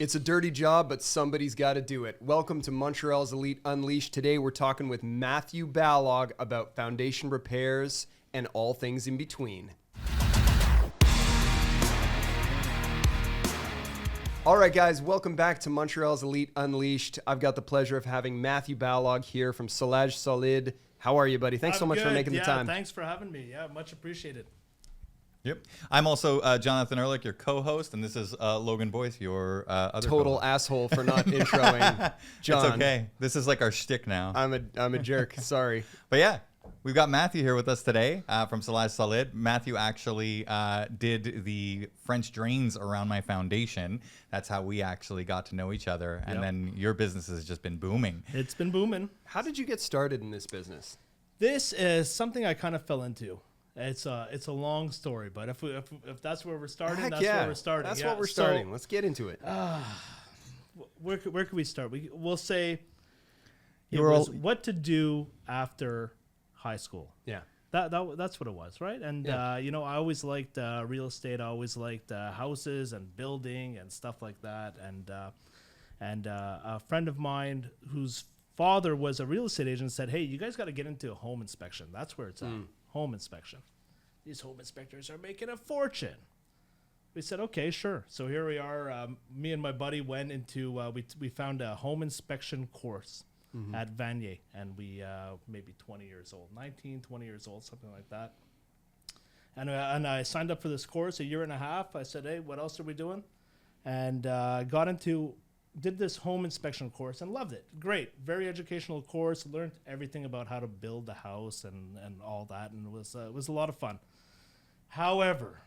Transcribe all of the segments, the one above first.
It's a dirty job, but somebody's got to do it. Welcome to Montreal's Elite Unleashed. Today we're talking with Matthew Balogh about foundation repairs and all things in between. All right, guys, welcome back to Montreal's Elite Unleashed. I've got the pleasure of having Matthew Balogh here from Solage Solide. How are you, buddy? Thanks so much for making the time. Thanks for having me. Yeah, much appreciated. Yep. I'm also Jonathan Ehrlich, your co-host, and this is Logan Boyce, your other Total co-host. asshole for not introing John. It's okay. This is like our shtick now. I'm a jerk. Sorry. But yeah, we've got Matthew here with us today from Solage Solide. Matthew actually did the French drains around my foundation. That's how we actually got to know each other. And then your business has just been booming. It's been booming. How did you get started in this business? This is something I kind of fell into. It's a long story, but if that's where we're starting, Heck that's yeah. where we're starting. That's yeah. what we're starting. Let's get into it. Where could we start? We'll say You what to do after high school. Yeah. That's what it was, right? And I always liked real estate. I always liked houses and building and stuff like that. And a friend of mine whose father was a real estate agent said, "Hey, you guys got to get into a home inspection. That's where it's at. Home inspection. These home inspectors are making a fortune." We said, "Okay, sure." So here we are. Me and my buddy went into we found a home inspection course at Vanier, and we maybe 20 years old, 19, 20 years old, something like that. And I signed up for this course a year and a half. I said, "Hey, what else are we doing?" And did this home inspection course and loved it. Great, very educational course. Learned everything about how to build a house and all that, and it was a lot of fun. However,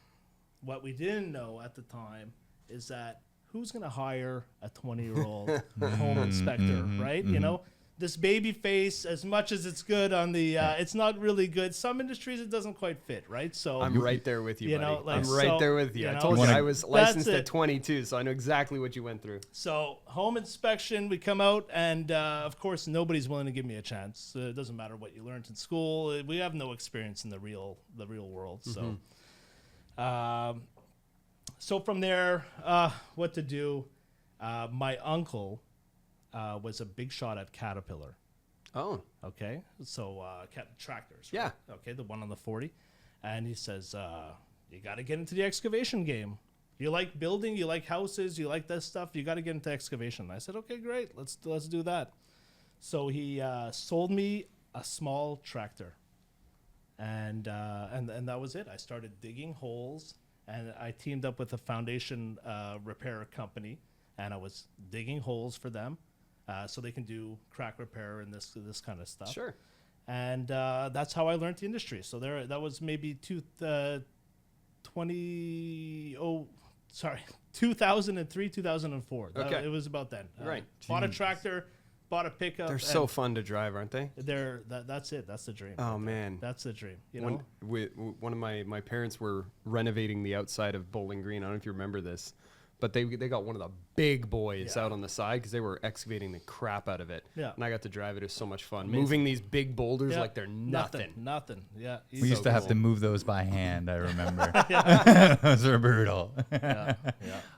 what we didn't know at the time is that who's going to hire a 20-year-old home inspector, right? You know, this baby face, as much as it's good on the, it's not really good. Some industries it doesn't quite fit, right? So I'm right there with you, buddy. know, like, I'm right so, there with you. you I know, told you I was licensed it. at 22, so I know exactly what you went through. So home inspection, we come out, and of course, nobody's willing to give me a chance. It doesn't matter what you learned in school. We have no experience in the real world. So, so from there, what to do? My uncle was a big shot at Caterpillar. Oh. Okay, so tractors. Yeah. Right? Okay, the one on the 40, and he says, "You got to get into the excavation game. You like building, you like houses, you like this stuff. You got to get into excavation." I said, "Okay, great. Let's do that." So he sold me a small tractor, and that was it. I started digging holes, and I teamed up with a foundation repair company, and I was digging holes for them. So they can do crack repair and this kind of stuff. Sure. And that's how I learned the industry. So that was maybe 2003, 2004. Okay. It was about then. Right. Bought a tractor, bought a pickup. They're so fun to drive, aren't they? That's it. That's the dream. Oh, man. That's the dream. You know? One of my parents were renovating the outside of Bowling Green. I don't know if you remember this, but they got one of the big boys out on the side because they were excavating the crap out of it. Yeah. And I got to drive it. It was so much fun. Amazing. Moving these big boulders like they're nothing. Nothing. Yeah. We used to have to move those by hand, I remember. Those were brutal. Yeah.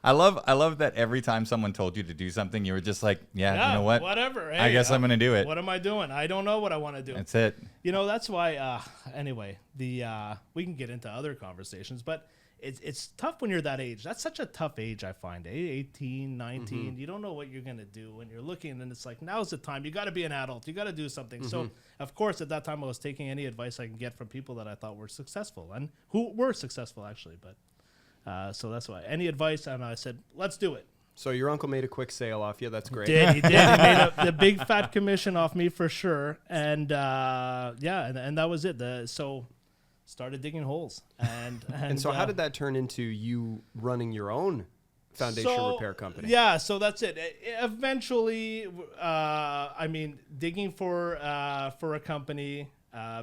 I love that every time someone told you to do something, you were just like, yeah, you know what? Whatever. Hey, I guess I'm going to do it. What am I doing? I don't know what I want to do. That's it. You know, that's why, anyway, we can get into other conversations, but it's tough when you're that age. That's such a tough age, I find. 18, 19, you don't know what you're going to do when you're looking, and it's like, now's the time. You got to be an adult. You got to do something. So, of course, at that time, I was taking any advice I can get from people that I thought were successful and who were successful, actually. But so that's why. Any advice, and I said, let's do it. So your uncle made a quick sale off you. That's great. He did. He made the big fat commission off me for sure. And and that was it. So started digging holes. And so how did that turn into you running your own foundation repair company? Yeah, so that's it. Eventually, digging for a company,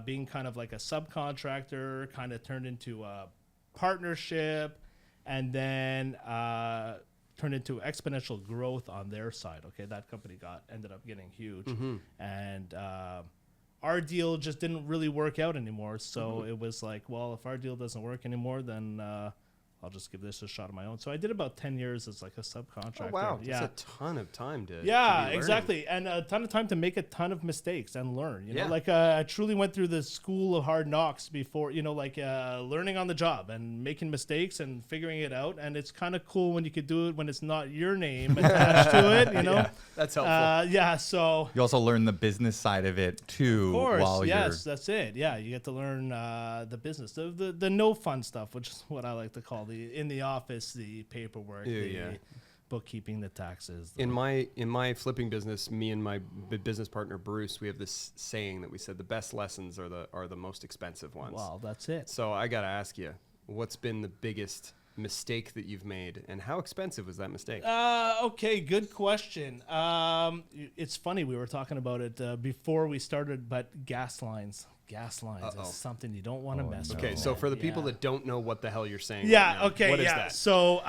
being kind of like a subcontractor, kind of turned into a partnership, and then turned into exponential growth on their side. Okay, that company ended up getting huge, and our deal just didn't really work out anymore. So it was like, well, if our deal doesn't work anymore, then I'll just give this a shot on my own. So I did about 10 years as like a subcontractor. Oh, wow. Yeah. That's a ton of time to Yeah, to be exactly. And a ton of time to make a ton of mistakes and learn. You know, Yeah. like I truly went through the school of hard knocks before, you know, like learning on the job and making mistakes and figuring it out. And it's kind of cool when you could do it when it's not your name attached to it, you know? Yeah, that's helpful. Yeah, so. You also learn the business side of it too. Of course, while yes, that's it. Yeah, you get to learn the business, the no fun stuff, which is what I like to call the in the office, the paperwork, the bookkeeping, the taxes. In my flipping business, me and my business partner Bruce, we have this saying that we said the best lessons are the most expensive ones. Well, that's it. So I got to ask you, what's been the biggest mistake that you've made, and how expensive was that mistake? Okay, good question. It's funny, we were talking about it before we started, but gas lines is something you don't want to mess with. Okay, so for the people that don't know what the hell you're saying, yeah, right now, okay, what is yeah. that? So,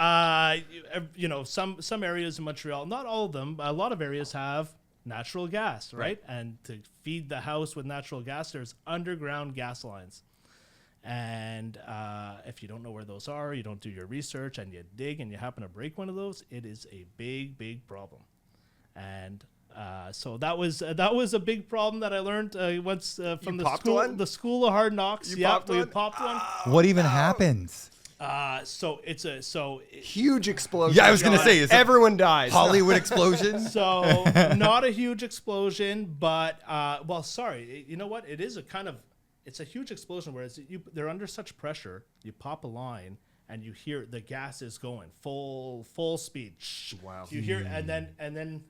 you know, some areas in Montreal, not all of them, but a lot of areas have natural gas, right? And to feed the house with natural gas, there's underground gas lines. And if you don't know where those are, you don't do your research, and you dig and you happen to break one of those, it is a big, big problem. And so that was a big problem that I learned once from the school of hard knocks. We popped one. What even happens? So it's a Huge explosion. Yeah, I was gonna say, is it everyone dies. Hollywood explosion? So not a huge explosion, but well, sorry, you know what? It is it's a huge explosion where they're under such pressure. You pop a line and you hear the gas is going full speed. Wow. You hear and then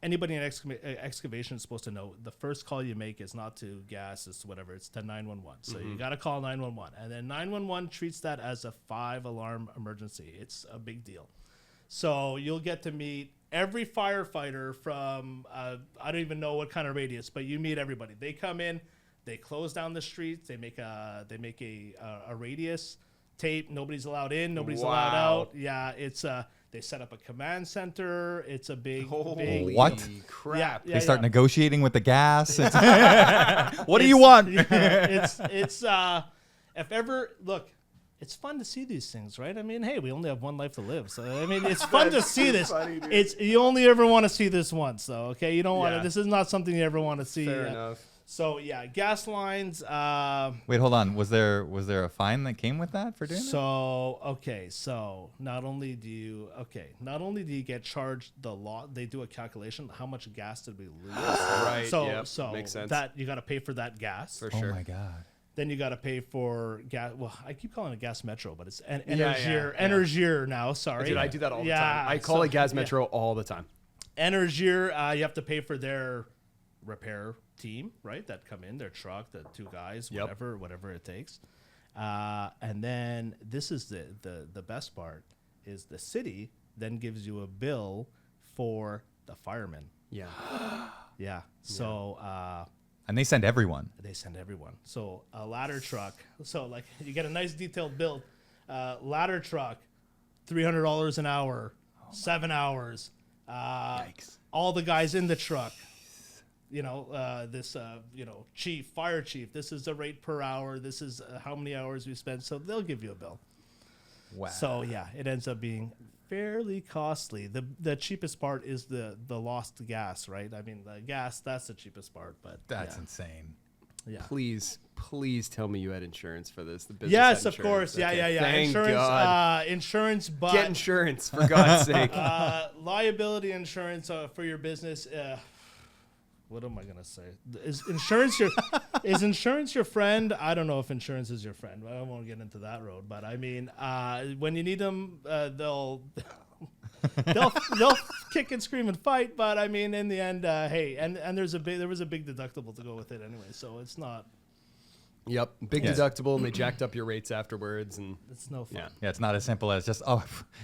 anybody in excavation is supposed to know the first call you make is not to gas, it's whatever, it's to 911. So you got to call 911, and then 911 treats that as a 5-alarm emergency. It's a big deal. So you'll get to meet every firefighter from I don't even know what kind of radius, but you meet everybody. They come in, they close down the streets, they make a radius tape. Nobody's allowed in, nobody's allowed out. Yeah, it's they set up a command center. It's a big What? Crap. Yeah, They start negotiating with the gas. What do It's- you want? It's if ever look. It's fun to see these things, right? I mean, hey, we only have one life to live, so I mean, it's fun to see this. funny, dude. It's you only ever want to see this once, though. Okay, you don't want to. Yeah. This is not something you ever want to see. Fair enough. So yeah, gas lines. Wait, hold on. Was there a fine that came with that for doing that? So okay, so not only do you get charged the lot, they do a calculation. How much gas did we lose? Right. So yep, so makes sense. that you got to pay for that gas. For Oh sure. my god. Then you got to pay for gas. Well, I keep calling it Gas Metro, but it's yeah. Energier now. Sorry, Dude, I do that all the time. I call it Gas Metro all the time. Energier, you have to pay for their repair team, right? That come in, their truck, the 2 guys, Yep. whatever it takes. And then this is the best part is the city then gives you a bill for the firemen. Yeah. Yeah. So And they send everyone. they send everyone. So a ladder truck. So like you get a nice detailed build. Ladder truck, $300 an hour, 7 hours. Yikes. All the guys in the truck. Fire chief. This is the rate per hour. This is how many hours we spend. So they'll give you a bill. Wow. So yeah, it ends up being fairly costly. The cheapest part is the lost gas, right? I mean, the gas, that's the cheapest part, but That's insane. yeah. Please tell me you had insurance for this. The business Yes, had of course. insurance. Yeah. Okay, thank Insurance, God. insurance, but Get insurance, for God's sake. liability insurance for your business. What am I gonna say? Is insurance your friend? I don't know if insurance is your friend. I won't get into that road. But I mean, when you need them, they'll kick and scream and fight. But I mean, in the end, hey, and there was a big deductible to go with it anyway. So it's not. Yep, big Yeah. deductible, and they jacked up your rates afterwards, and It's no fun. yeah. Yeah, it's not as simple as just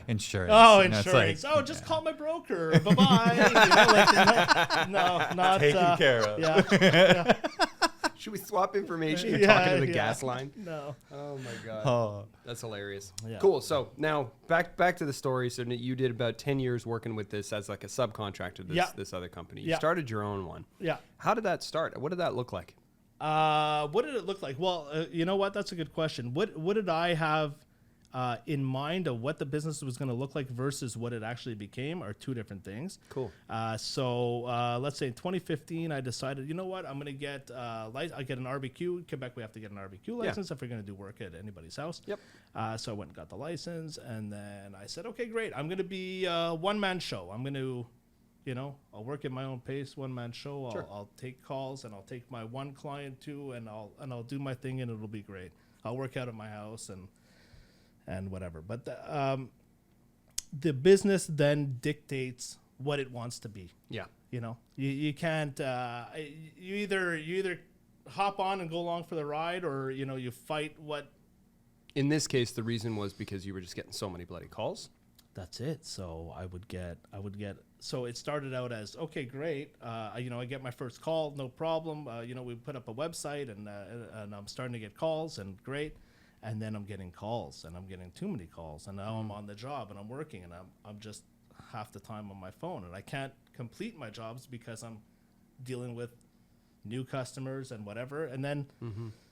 insurance. Oh, You know, it's insurance. like, Just call my broker. Bye bye. Not taken care of. Yeah. Should we swap information? You're Yeah, talking to the yeah. gas line. No. Oh my God, Oh. that's hilarious. Yeah. Cool. So now back to the story. So you did about 10 years working with this as like a subcontractor. Yeah. This other company. You Yeah. started your own one. Yeah. How did that start? What did that look like? What did it look like? Well, you know what? That's a good question. What did I have in mind of what the business was going to look like versus what it actually became are two different things. Cool. So let's say in 2015, I decided, you know what, I'm going to get I get an RBQ. In Quebec, we have to get an RBQ license if we're going to do work at anybody's house. Yep. So I went and got the license, and then I said, okay, great. I'm going to be a one-man show. I'm going to, I'll work at my own pace, one-man show. Sure. I'll take calls, and I'll take my one client too, and I'll do my thing, and it'll be great. I'll work out of my house and whatever. But the business then dictates what it wants to be. Yeah. You can't, you either hop on and go along for the ride, or, you fight what. In this case, the reason was because you were just getting so many bloody calls. That's it. So I would get, so it started out as, okay, great. I get my first call, no problem. We put up a website and I'm starting to get calls, and great. And then I'm getting calls, and I'm getting too many calls, and now I'm on the job and I'm working, and I'm just half the time on my phone, and I can't complete my jobs because I'm dealing with new customers and whatever. And then,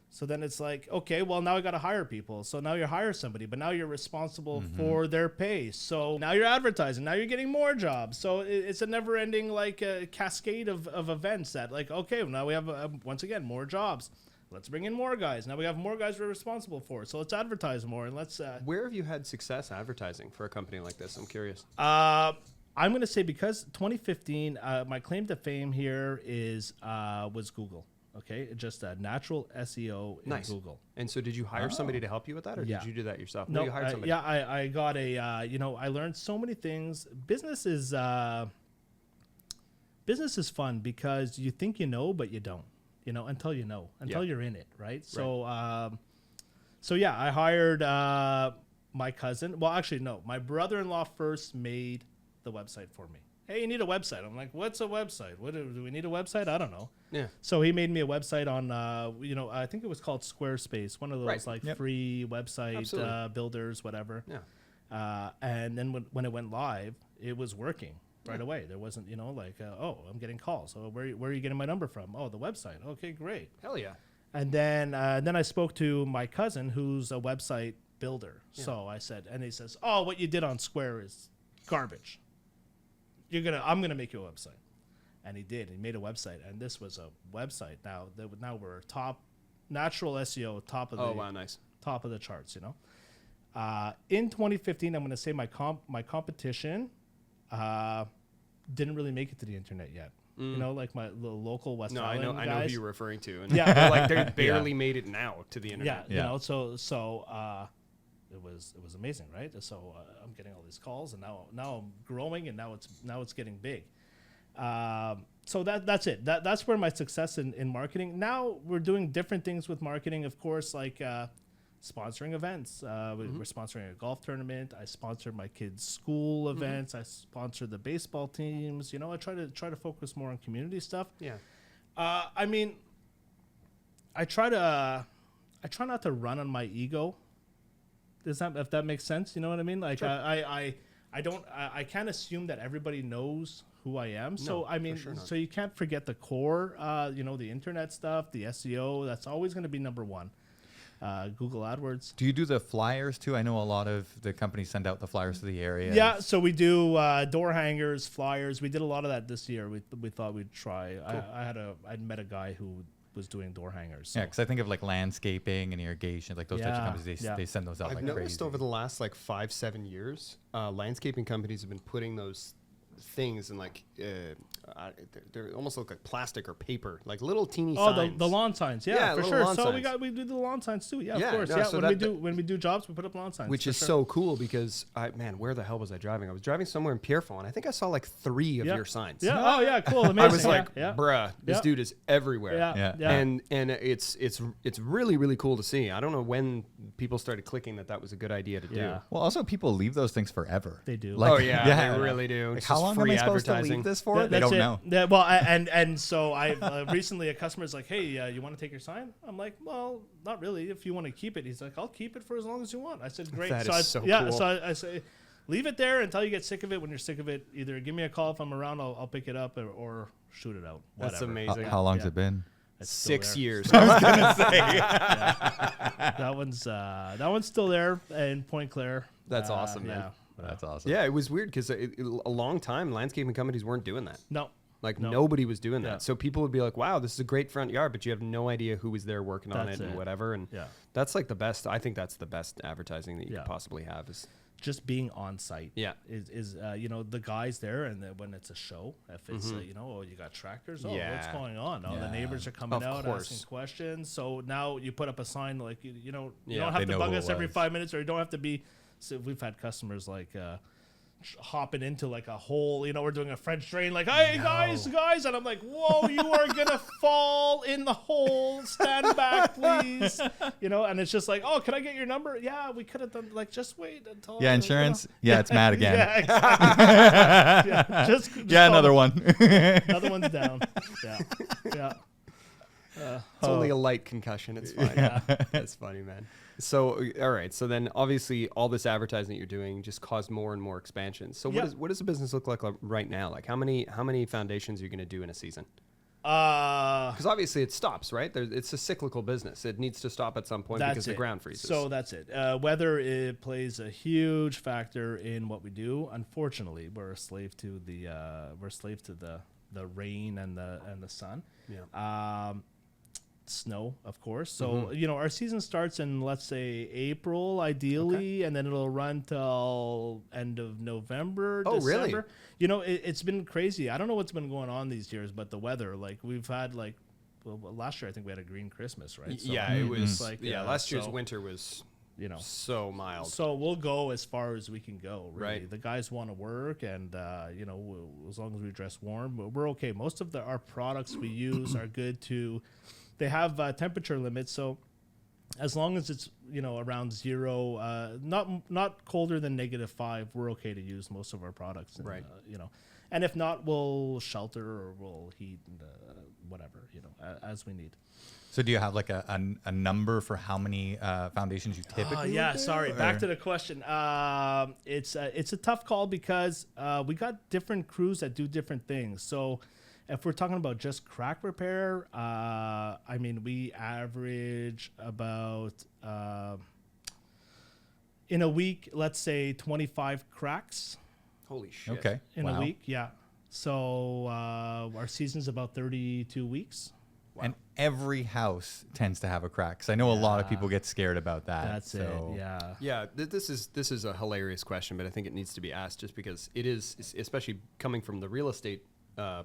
so then it's like, okay, well, now I got to hire people. So now you hire somebody, but now you're responsible for their pay. So now you're advertising. Now you're getting more jobs. So it's a never ending like cascade of events that like, okay, now we have once again more jobs. Let's bring in more guys. Now we have more guys we're responsible for. So let's advertise more, and let's. Where have you had success advertising for a company like this? I'm curious. I'm going to say because 2015, my claim to fame here was Google. Okay, just a natural SEO in Google. And so, did you hire somebody to help you with that, or did you do that yourself? No, you hired somebody. Yeah, I got a. I learned so many things. Business is fun because you think you know, but you don't. Until you're in it, right? So, right. I hired my cousin. Well, actually, no, my brother-in-law first made the website for me. Hey, you need a website. I'm like, what's a website? What do we need a website? I don't know. Yeah. So he made me a website on, I think it was called Squarespace, one of those free website builders, whatever. Yeah. And then when it went live, it was working. Right away. There wasn't, I'm getting calls. So where are you getting my number from? Oh, the website. Okay, great. Hell yeah. And then I spoke to my cousin who's a website builder. Yeah. So I said, and he says, oh, what you did on Square is garbage. I'm going to make you a website. And he did. He made a website. And this was a website. Now we're top natural SEO, top of the charts, In 2015, I'm going to say my competition didn't really make it to the internet yet. Like my local West Island guys. I know who you're referring to. And they barely made it now to the internet. Yeah. So it was amazing, right? So I'm getting all these calls, and now I'm growing, and now it's getting big. So that's it. That's where my success in marketing. Now we're doing different things with marketing, of course, like sponsoring events. We're sponsoring a golf tournament. I sponsor my kids' school events. I sponsor the baseball teams. I try to focus more on community stuff. Yeah. I try not to run on my ego. If that makes sense, you know what I mean? Like sure. I can't assume that everybody knows who I am. So so you can't forget the core, the internet stuff, the SEO. That's always going to be number one. Google AdWords. Do you do the flyers too? I know a lot of the companies send out the flyers to the area. Yeah, so we do door hangers, flyers. We did a lot of that this year. We thought we'd try. Cool. I'd met a guy who was doing door hangers. So. Yeah, because I think of like landscaping and irrigation, like those types of companies. They send those out. I've like noticed crazy. over the last 5-7 years, landscaping companies have been putting those things in they almost look like plastic or paper, like little teeny signs. The lawn signs, for sure. So signs. we do the lawn signs too, of course. No, so when we do jobs, we put up lawn signs, which is so cool because where the hell was I driving? I was driving somewhere in Pierrefonds, and I think I saw 3 of your signs. Yeah, oh yeah, cool, amazing. I was like, bruh, this dude is everywhere. Yeah. And it's really really cool to see. I don't know when people started clicking that was a good idea to do. Well, also people leave those things forever. They do. They really do. Like, how long am I supposed to leave this for? They don't know. Yeah, well, and so I recently a customer's like, hey, you want to take your sign? I'm like, well, not really. If you want to keep it, he's like, I'll keep it for as long as you want. I said, great. That so is so cool. So I say, leave it there until you get sick of it. When you're sick of it, either give me a call if I'm around. I'll pick it up or shoot it out. Whatever. That's amazing. How long's it been? It's still 6 there. years. That one's still there in Point Claire. That's awesome, man. Yeah. That's awesome. Yeah, it was weird because a long time landscaping companies weren't doing that. No. Like No. nobody was doing that. Yeah. So people would be like, wow, this is a great front yard, but you have no idea who was there working on That's it and it. whatever. And Yeah. that's like the best. I think that's the best advertising that you Yeah. could possibly have is, Just being on site. Yeah. Is the guys there, and then when it's a show, if it's you got tractors, what's Yeah. going on? Oh, the Yeah. neighbors are coming Of out course. asking questions. So now you put up a sign like you don't Yeah. have They to know bug who us it every was. 5 minutes, or you don't have to be. So we've had customers like hopping into like a hole. We're doing a French drain, like, hey guys, and I'm like, whoa, you are gonna fall in the hole. Stand back, please. And it's just like, oh, can I get your number? Yeah, we could have done, like, just wait until. Yeah, insurance. Yeah, it's Matt again. Yeah, exactly. Yeah, just Yeah, call another me. one. Another one's down. Yeah. it's only a light concussion. It's fine. That's funny, man. So, all right. So then obviously all this advertising that you're doing just caused more and more expansion. So Yeah. what does the business look like right now? Like how many foundations are you going to do in a season? Uh, Because obviously it stops, right? It's a cyclical business. It needs to stop at some point that's because the it. ground freezes. So that's it. Weather, it plays a huge factor in what we do. Unfortunately, we're a slave to the rain and the sun. Yeah. Snow, of course. So our season starts in, let's say, April ideally, and then it'll run till end of November. Oh, really? December. It's been crazy. I don't know what's been going on these years, but the weather, like we've had last year I think we had a green Christmas, right? So Yeah, it was like, last year's so, winter was so mild. So we'll go as far as we can go. Really. Right. The guys want to work, and as long as we dress warm, we're okay. Most of our products we use are good to. They have temperature limits, so as long as it's around 0, not colder than -5, we're okay to use most of our products. And, Right. And if not, we'll shelter or we'll heat whatever as we need. So do you have like a number for how many foundations you typically? Yeah, do, sorry. or- Back to the question. It's a tough call because we got different crews that do different things. So if we're talking about just crack repair, we average about in a week, let's say 25 cracks Holy shit. Okay. in a week. Yeah. So our season's about 32 weeks. And every house tends to have a crack. Because I know a lot of people get scared about that. That's so. it. Yeah. Yeah, this is a hilarious question, but I think it needs to be asked just because it is, especially coming from the real estate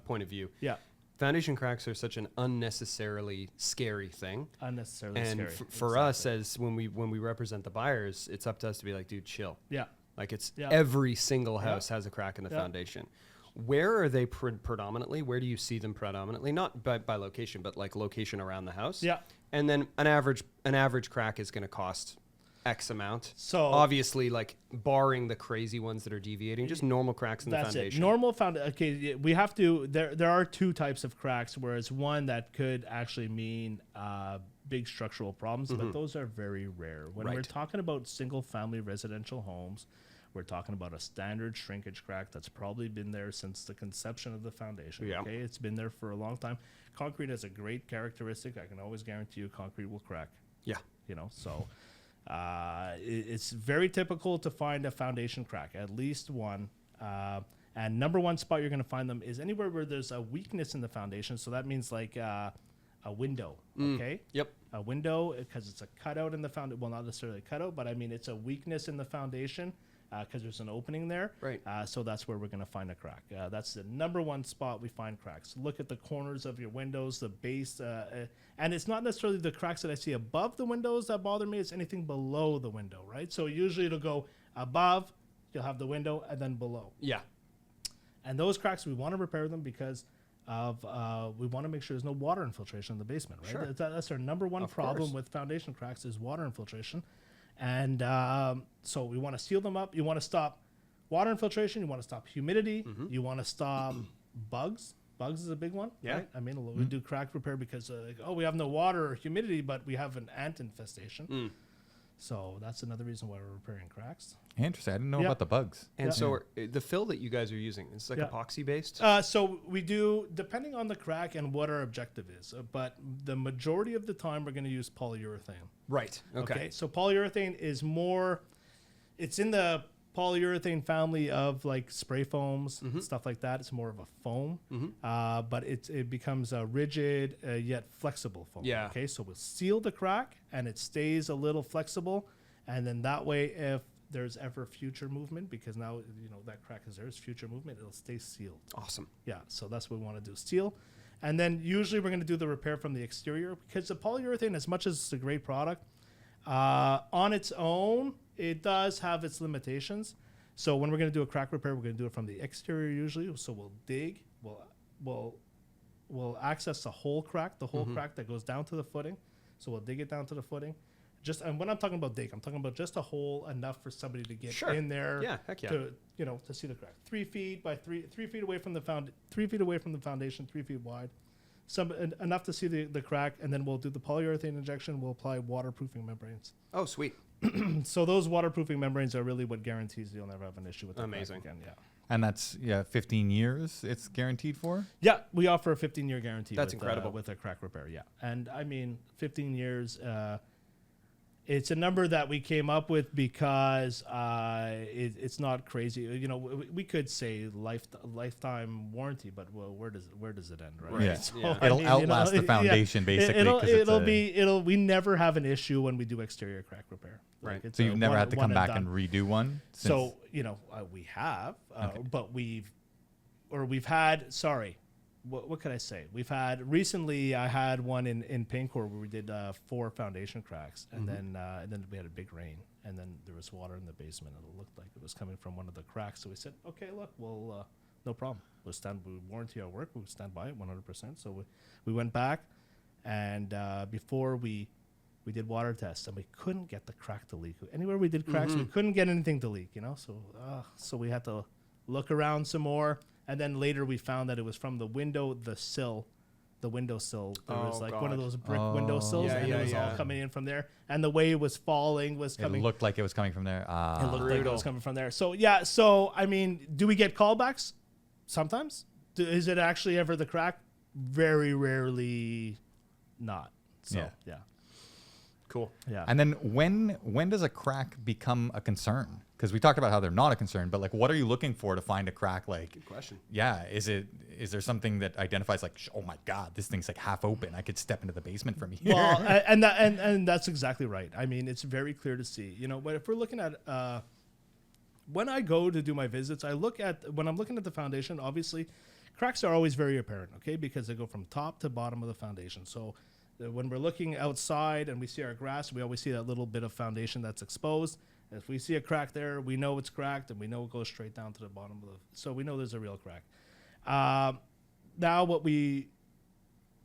point of view. Yeah. Foundation cracks are such an unnecessarily scary thing. Unnecessarily And scary. for us, as when we represent the buyers, it's up to us to be like, dude, chill. Yeah. Like it's Yeah. every single house has a crack in the Yeah. foundation. Where are they predominantly? Where do you see them predominantly? Not by location, but like location around the house. Yeah. And then an average crack is going to cost X amount. So Obviously, like barring the crazy ones that are deviating, just normal cracks in the that's foundation. it. Normal foundation. Okay, we have to. There are two types of cracks. Whereas one that could actually mean big structural problems, but those are very rare. When we're Right. talking about single-family residential homes, we're talking about a standard shrinkage crack that's probably been there since the conception of the foundation. Yeah. Okay, it's been there for a long time. Concrete has a great characteristic. I can always guarantee you, concrete will crack. Yeah. So it's very typical to find a foundation crack, at least one. And number one spot you're going to find them is anywhere where there's a weakness in the foundation. So that means like a window, okay? Yep. A window, because it's a cutout in the foundation. Well, not necessarily a cutout, but I mean it's a weakness in the foundation because there's an opening there. Right. So that's where we're going to find a crack. That's the number one spot we find cracks. Look at the corners of your windows, the base, and it's not necessarily the cracks that I see above the windows that bother me. It's anything below the window, right? So usually it'll go above, you'll have the window, and then below. Yeah. And those cracks, we want to repair them because of we want to make sure there's no water infiltration in the basement, right? Sure. That's our number one problem course. with foundation cracks is water infiltration. And so we want to seal them up. You want to stop water infiltration. You want to stop humidity. You want to stop bugs. Bugs is a big one. Yeah. Right? I mean, we do crack repair because, we have no water or humidity, but we have an ant infestation. So that's another reason why we're repairing cracks. Interesting. I didn't know Yeah. about the bugs. And Yeah. so the fill that you guys are using, is like Yeah. epoxy based? So we do, depending on the crack and what our objective is, but the majority of the time we're going to use polyurethane. Right. Okay. So polyurethane is more, it's in the polyurethane family of like spray foams, stuff like that. It's more of a foam, but it becomes a rigid yet flexible foam. Yeah. Okay, so we'll seal the crack and it stays a little flexible, and then that way, if there's ever future movement, because now that crack is there's future movement, it'll stay sealed. Awesome. Yeah, so that's what we want to do, seal. And then usually we're going to do the repair from the exterior, because the polyurethane, as much as it's a great product, on its own, it does have its limitations. So when we're going to do a crack repair, we're going to do it from the exterior usually. So we'll dig, we'll access the whole crack, crack that goes down to the footing. So we'll dig it down to the footing. And when I'm talking about dig, I'm talking about just a hole enough for somebody to get in there. Yeah, heck yeah. To see the crack. 3 feet by 3 feet away from the 3 feet away from the foundation, 3 feet wide. Enough to see the crack, and then we'll do the polyurethane injection. We'll apply waterproofing membranes. Oh, sweet. So those waterproofing membranes are really what guarantees you'll never have an issue with the Amazing. crack again. Yeah. And that's 15 years it's guaranteed for? Yeah, we offer a 15-year guarantee. That's with, incredible. With a crack repair, yeah. And I mean, 15 years, it's a number that we came up with because it's not crazy. We could say lifetime warranty, but well, where does it end, right? Yeah. So, Yeah. I It'll mean, outlast the foundation, basically. 'cause we never have an issue when we do exterior crack repair. Right. It's So a you've never had to come back done. and redo one? So we have, but we've had. Sorry, what could I say? We've had recently. I had one in Paincore where we did 4 foundation cracks, and then we had a big rain, and then there was water in the basement, and it looked like it was coming from one of the cracks. So we said, okay, look, well, no problem. We warranty our work. We stand by it 100%. So we went back, and before we did water tests, and we couldn't get the crack to leak. Anywhere we did cracks, we couldn't get anything to leak, So we had to look around some more. And then later we found that it was from the windowsill. There was like one of those brick windowsills, and it was all coming in from there. And the way it was falling was coming. It looked like it was coming from there. It looked like it was coming from there. So, yeah. So, I mean, do we get callbacks? Sometimes. Is it actually ever the crack? Very rarely not. So, yeah. Cool. Yeah. And then when does a crack become a concern? Because we talked about how they're not a concern, but like, what are you looking for to find a crack? Like, Good question. yeah, is there something that identifies like, oh my God, this thing's like half open. I could step into the basement from here. Well, and that's exactly right. I mean, it's very clear to see. But if we're looking at when I go to do my visits, when I'm looking at the foundation, obviously, cracks are always very apparent, okay, because they go from top to bottom of the foundation. So when we're looking outside and we see our grass, we always see that little bit of foundation that's exposed. If we see a crack there, we know it's cracked, and we know it goes straight down to the bottom of so we know there's a real crack. Now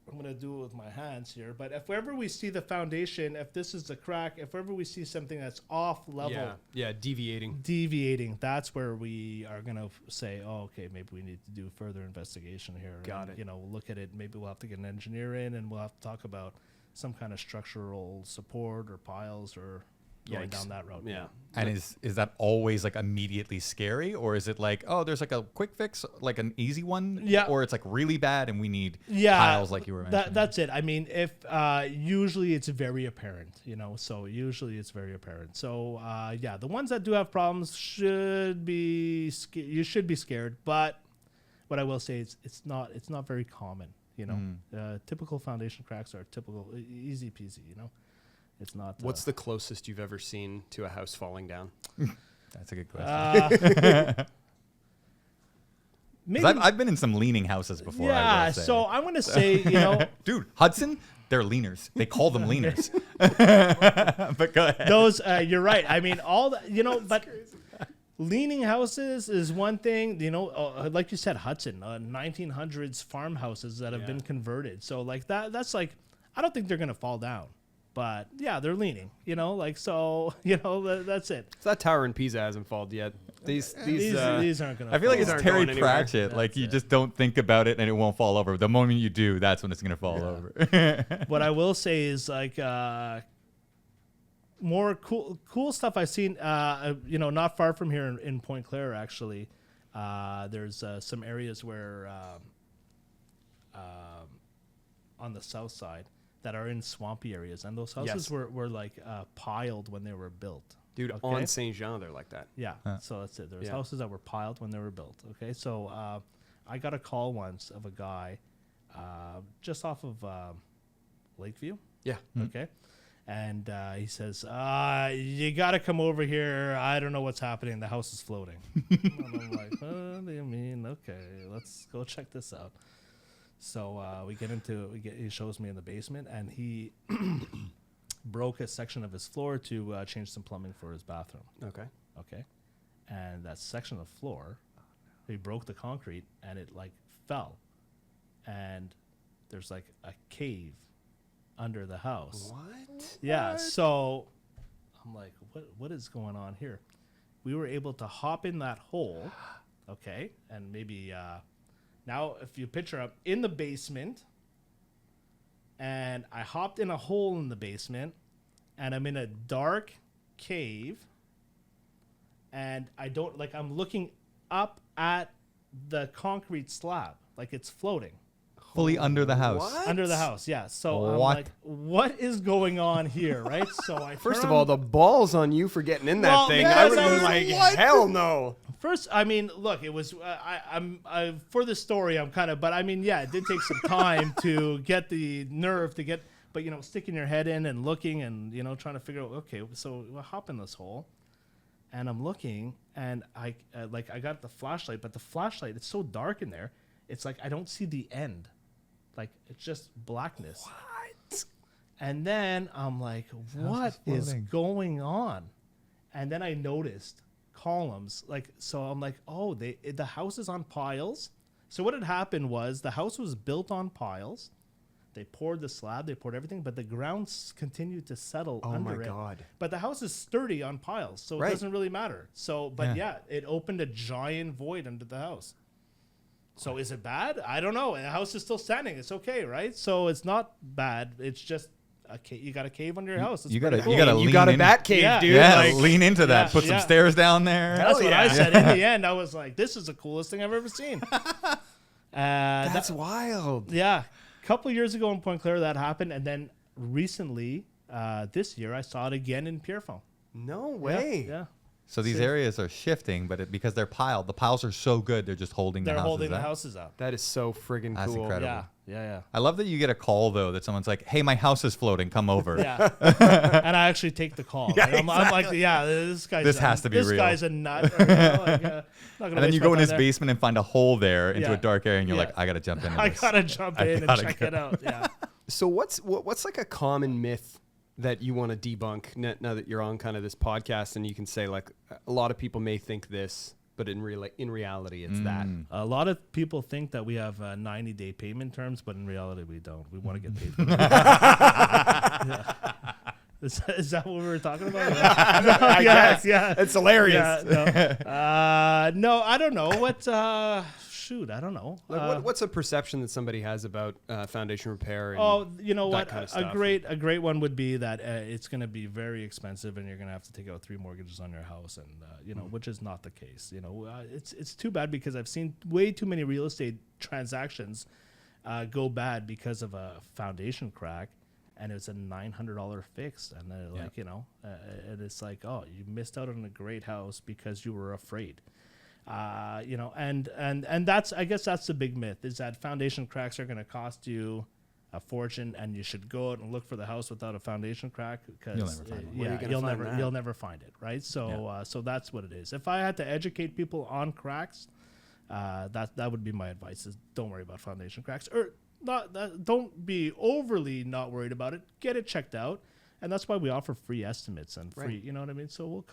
I'm going to do it with my hands here, but if ever we see the foundation, if this is the crack, if ever we see something that's off level, deviating, that's where we are going to say, oh, okay, maybe we need to do further investigation here. Got it. We'll look at it. Maybe we'll have to get an engineer in, and we'll have to talk about some kind of structural support or piles or going down that road. Yeah. And is that always like immediately scary, or is it like, oh, there's like a quick fix, like an easy one? Yeah. Or it's like really bad and we need piles like you were mentioning? That's it. I mean, if usually it's very apparent, so usually it's very apparent. So the ones that do have problems you should be scared. But what I will say is it's not very common. Typical foundation cracks are typical, easy peasy. It's not. What's the closest you've ever seen to a house falling down? That's a good question. Maybe, I've been in some leaning houses before. Yeah, so I'm going to say, Dude, Hudson, they're leaners. They call them leaners. But go ahead. Those, you're right. I mean, all the, but leaning houses is one thing, like you said, Hudson, 1900s farmhouses that have been converted. So like that's like, I don't think they're going to fall down. But yeah, they're leaning, that's it. So that tower in Pisa hasn't fallen yet. These aren't going to I feel like it's aren't Terry going anywhere. Pratchett. Like you just don't think about it and it won't fall over. The moment you do, that's when it's going to fall over. What I will say is like, more cool stuff I've seen. Not far from here in Point Claire, actually, there's some areas where on the south side that are in swampy areas, and those houses were like piled when they were built. Dude, on Saint Jean, they're like that. Yeah, so that's it. There's houses that were piled when they were built. Okay, so I got a call once of a guy just off of Lakeview. Yeah. Okay. And he says, you got to come over here. I don't know what's happening. The house is floating. And I'm like, what do you mean? Okay, let's go check this out. So we get into it. He shows me in the basement, and he broke a section of his floor to change some plumbing for his bathroom. Okay. And that section of floor, he broke the concrete, and it like fell. And there's like a cave under the house. What? Yeah. So I'm like, what is going on here? We were able to hop in that hole. Okay. And maybe now if you picture up in the basement, and I hopped in a hole in the basement, and I'm in a dark cave, and I'm looking up at the concrete slab, like it's floating. Fully under the house. What? Under the house, yeah. So I'm What? like, what is going on here, right? So I First of all, the balls on you for getting in that thing. I would have been like, hell no. First, I mean, look, it was I'm for the story. I'm kind of, but I mean, yeah, it did take some time to get the nerve to get, but sticking your head in and looking and trying to figure out. Okay, so we'll hop in this hole, and I'm looking, and I got the flashlight, but the flashlight, it's so dark in there. It's like I don't see the end. Like, it's just blackness. What? And then I'm like, what is going on? And then I noticed columns. So I'm like, oh, the house is on piles. So what had happened was the house was built on piles. They poured the slab, they poured everything, but the ground continued to settle under it. Oh, my God. But the house is sturdy on piles, so it doesn't really matter. So, but it opened a giant void under the house. So is it bad? I don't know. The house is still standing. It's okay, right? So it's not bad. It's just you got a cave under your house. It's You got a bat cave, dude. Yeah, lean into that. Put some stairs down there. That's what I said. In the end, I was like, "This is the coolest thing I've ever seen." That's wild. Yeah, a couple of years ago in Point Claire that happened, and then recently, this year, I saw it again in Pierrefonds. No way. Yeah. So these areas are shifting, but because they're piled, the piles are so good, they're just holding the houses up. They're holding the houses up. That is so friggin' That's cool. incredible. Yeah. I love that you get a call, though, that someone's like, hey, my house is floating, come over. Yeah. And I actually take the call. Yeah, I'm like, this guy's This has to be real. This guy's a nut. And then you go in his basement and find a hole there into a dark area, and you're Yeah. like, I got to jump in. I got to jump in and check it out. Yeah. So what's like a common myth that you want to debunk now that you're on kind of this podcast, and you can say, like, a lot of people may think this, but in reality it's that. A lot of people think that we have 90-day payment terms, but in reality we don't. We want to get paid for that. Is that what we were talking about? I guess. Yeah. It's hilarious. Yeah, no, I don't know. I don't know. Like, what's a perception that somebody has about foundation repair? And you know what? Kind of a great one would be that it's going to be very expensive, and you're going to have to take out 3 mortgages on your house, and which is not the case. It's too bad, because I've seen way too many real estate transactions go bad because of a foundation crack, and it's a $900 fix, and and it's like, oh, you missed out on a great house because you were afraid. And that's, I guess that's the big myth, is that foundation cracks are going to cost you a fortune, and you should go out and look for the house without a foundation crack, because you'll never find it, right? So so that's what it is. If I had to educate people on cracks, that would be my advice: is don't worry about foundation cracks, or don't be overly not worried about it. Get it checked out. And that's why we offer free estimates and free, you know what I mean? So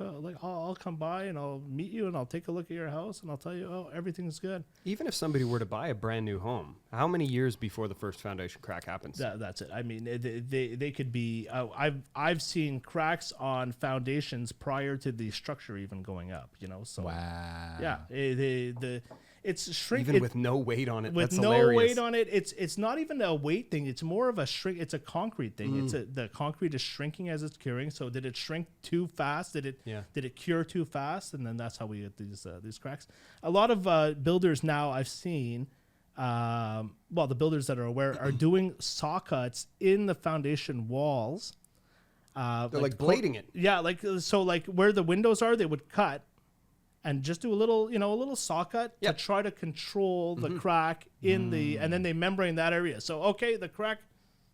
I'll come by and I'll meet you and I'll take a look at your house and I'll tell you, oh, everything's good. Even if somebody were to buy a brand new home, how many years before the first foundation crack happens? That's it. I mean, they could be. I've seen cracks on foundations prior to the structure even going up. So wow. Yeah, it's shrink even with no weight on it. with That's no hilarious. weight on it. It's not even a weight thing. It's more of a shrink. It's a concrete thing. The concrete is shrinking as it's curing. So did it shrink too fast? Did it cure too fast? And then that's how we get these cracks. A lot of builders now I've seen. The builders that are aware are doing saw cuts in the foundation walls. They're like blading it. Yeah, like where the windows are, they would cut and just do a little saw cut to try to control the crack in and then they membrane that area. So okay, the crack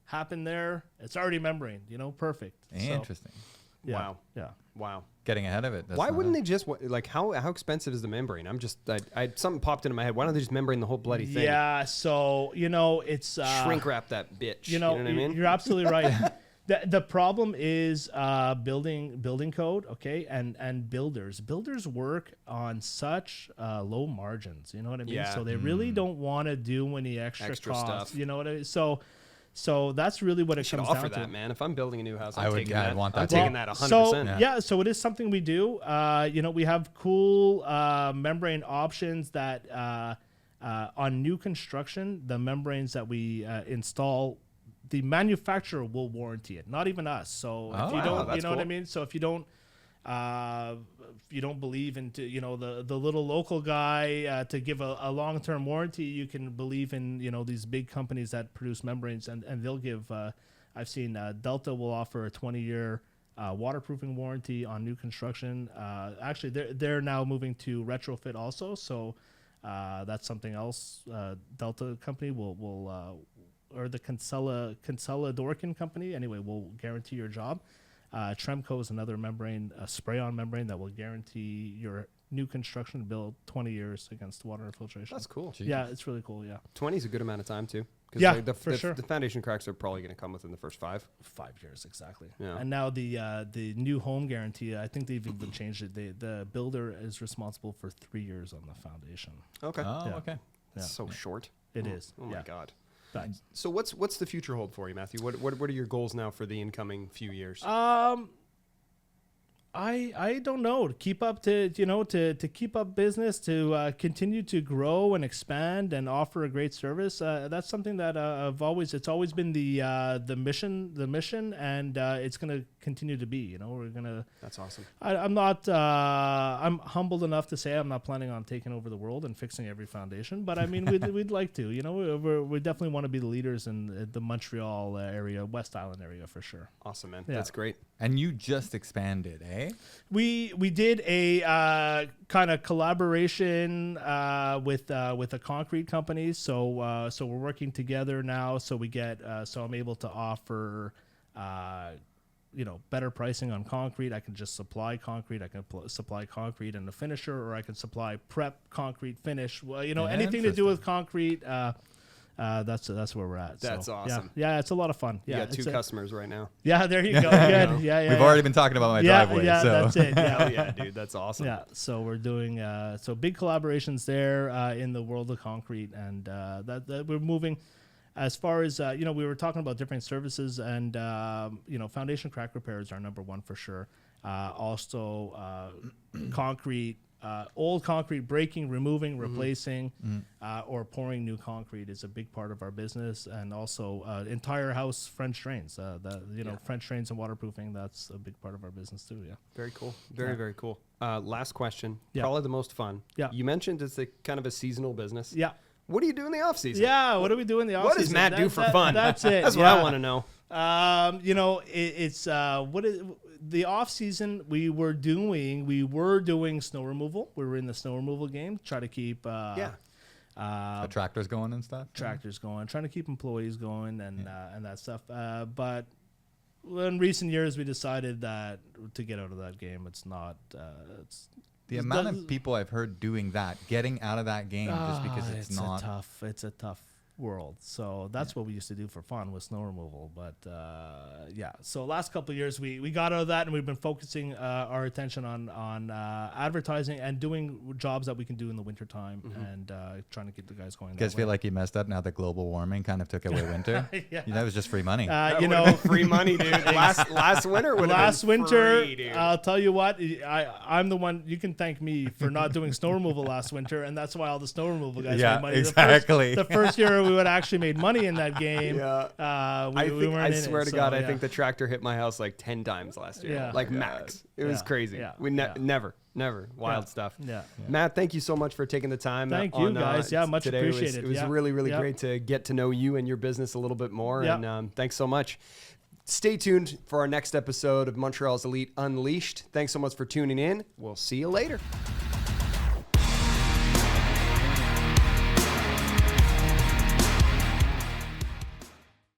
happened there. It's already membrane. Perfect. Interesting. So, yeah, Wow. Yeah. Wow. Getting ahead of it. Why wouldn't they just like how expensive is the membrane? I something popped into my head. Why don't they just membrane the whole bloody thing? Yeah. So it's Shrink wrap that bitch. You know what I mean? You're absolutely right. The problem is building code, okay, and builders work on such low margins. You know what I mean? Yeah. So they really don't want to do any extra costs. Stuff. You know what I mean? So that's really what it comes down to. Offer that, man. If I'm building a new house, I would taking that. I'd want that I'm too. taking that 100%. So it is something we do. We have cool membrane options that on new construction, the membranes that we install, the manufacturer will warranty it, not even us. So if you don't, you know what I mean? So if you don't believe into, the little local guy to give a long-term warranty, you can believe in, these big companies that produce membranes and they'll give, I've seen Delta will offer a 20-year waterproofing warranty on new construction. Actually, they're now moving to retrofit also. So that's something else. Delta company will or the Kinsella Dorkin company, anyway, will guarantee your job. Tremco is another membrane, a spray-on membrane that will guarantee your new construction build 20 years against water infiltration. That's cool. Jeez. Yeah, it's really cool, yeah. 20 is a good amount of time, too. Yeah, for sure. The foundation cracks are probably going to come within the first 5. 5 years, exactly. Yeah. And now the new home guarantee, I think they've even changed it. The builder is responsible for 3 years on the foundation. Okay. Oh, Yeah. okay. That's so short. It is. Oh, my God. But, So what's the future hold for you, Matthew? What are your goals now for the incoming few years? I don't know. To keep up to keep up business, to continue to grow and expand and offer a great service. That's something that it's always been the mission, and it's going to continue to be. We're gonna. That's awesome. I'm humbled enough to say I'm not planning on taking over the world and fixing every foundation, but I mean we'd like to. We definitely want to be the leaders in the Montreal area, West Island area for sure. Awesome, man. Yeah. That's great. And you just expanded, eh? We did a kind of collaboration with a concrete company. So we're working together now. So we get so I'm able to offer better pricing on concrete. I can just supply concrete. I can supply concrete and the finisher, or I can supply prep concrete finish. Well, anything to do with concrete. That's where we're at. That's awesome. Yeah, it's a lot of fun. You Yeah, got 2 customers right now. Yeah, there you go. Good. Yeah. We've already been talking about my driveway. Yeah, so. that's it. Yeah. Hell yeah, dude. That's awesome. Yeah, so we're doing big collaborations there in the world of concrete, and that we're moving. As far as we were talking about different services, and foundation crack repair is our number one for sure. Also, concrete, old concrete breaking, removing, replacing, or pouring new concrete is a big part of our business, and also entire house French drains. French drains and waterproofing, that's a big part of our business too. Yeah. Very cool. Very cool. Last question. Yeah. Probably the most fun. Yeah. You mentioned it's a kind of a seasonal business. Yeah. What do you do in the off season? Yeah. What do we do in the off season? What does Matt do for fun? That's it. That's what I want to know. It's what is the off season we were doing snow removal. We were in the snow removal game, try to keep the tractors going and stuff. Tractors going, trying to keep employees going and that stuff. But in recent years, we decided that to get out of that game, it's not. The amount of people I've heard doing that, getting out of that game, just because it's not tough. It's a tough world. So that's what we used to do for fun with snow removal. But yeah, so last couple of years we got out of that, and we've been focusing our attention on advertising and doing jobs that we can do in the wintertime and trying to get the guys going. You guys feel like you messed up now that global warming kind of took away winter? Yeah. That was just free money. You know, free money, dude. Last winter would have been winter, free, dude. I'll tell you what, I'm the one, you can thank me for not doing snow removal last winter, and that's why all the snow removal guys made money. Exactly. The first year we would actually made money in that game. Yeah. I swear to God, I think the tractor hit my house like 10 times last year. Yeah. Like max. It was crazy. Yeah. We never. Wild stuff. Yeah. Matt, thank you so much for taking the time. Thank you guys. Yeah, much today. appreciated. It was really great to get to know you and your business a little bit more. And thanks so much. Stay tuned for our next episode of Montreal's Elite Unleashed. Thanks so much for tuning in. We'll see you later.